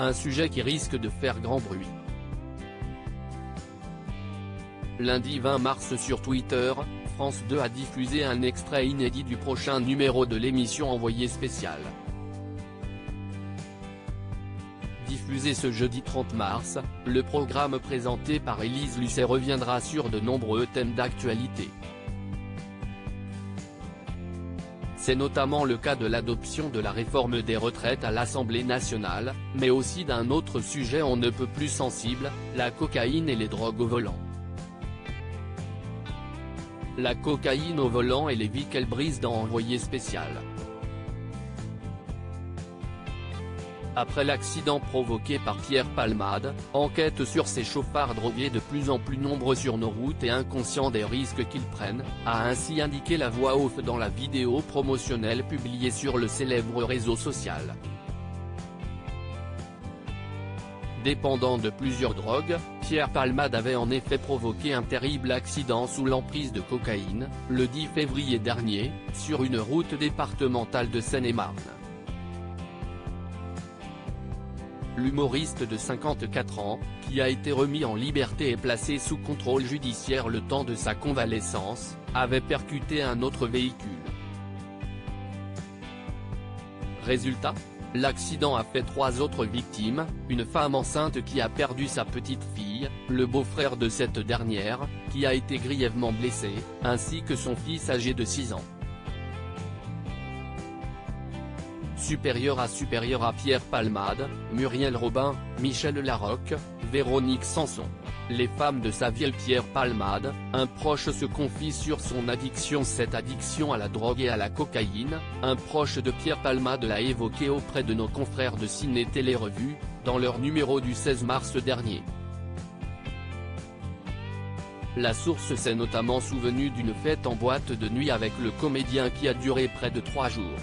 Un sujet qui risque de faire grand bruit. Lundi 20 mars sur Twitter, France 2 a diffusé un extrait inédit du prochain numéro de l'émission Envoyé spécial. Diffusé ce jeudi 30 mars, le programme présenté par Élise Lucet reviendra sur de nombreux thèmes d'actualité. C'est notamment le cas de l'adoption de la réforme des retraites à l'Assemblée nationale, mais aussi d'un autre sujet on ne peut plus sensible, la cocaïne et les drogues au volant. La cocaïne au volant et les vies qu'elle brise dans Envoyé spécial. Après l'accident provoqué par Pierre Palmade, enquête sur ces chauffards drogués de plus en plus nombreux sur nos routes et inconscients des risques qu'ils prennent, a ainsi indiqué la voix off dans la vidéo promotionnelle publiée sur le célèbre réseau social. Dépendant de plusieurs drogues, Pierre Palmade avait en effet provoqué un terrible accident sous l'emprise de cocaïne, le 10 février dernier, sur une route départementale de Seine-et-Marne. L'humoriste de 54 ans, qui a été remis en liberté et placé sous contrôle judiciaire le temps de sa convalescence, avait percuté un autre véhicule. Résultat ? L'accident a fait 3 autres victimes, une femme enceinte qui a perdu sa petite fille, le beau-frère de cette dernière, qui a été grièvement blessé, ainsi que son fils âgé de 6 ans. Supérieur à Pierre Palmade, Muriel Robin, Michel Larocque, Véronique Sanson. Les femmes de sa ville Pierre Palmade, un proche se confie sur son addiction. Cette addiction à la drogue et à la cocaïne, un proche de Pierre Palmade l'a évoqué auprès de nos confrères de Ciné Télé Revue, dans leur numéro du 16 mars dernier. La source s'est notamment souvenue d'une fête en boîte de nuit avec le comédien qui a duré près de 3 jours.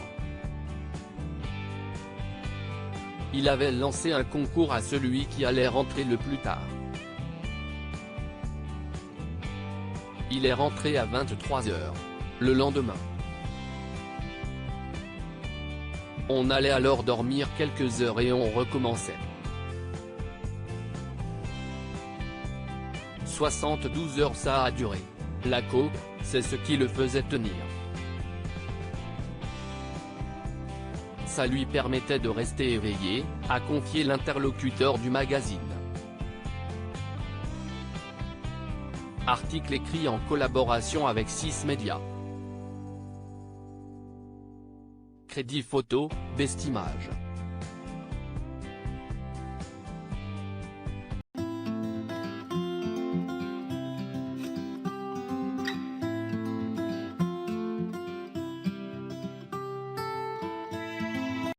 Il avait lancé un concours à celui qui allait rentrer le plus tard. Il est rentré à 23 h, le lendemain. On allait alors dormir quelques heures et on recommençait. 72 heures ça a duré. La coke, c'est ce qui le faisait tenir. Ça lui permettait de rester éveillé, a confié l'interlocuteur du magazine. Article écrit en collaboration avec 6 médias. Crédit photo, Bestimage.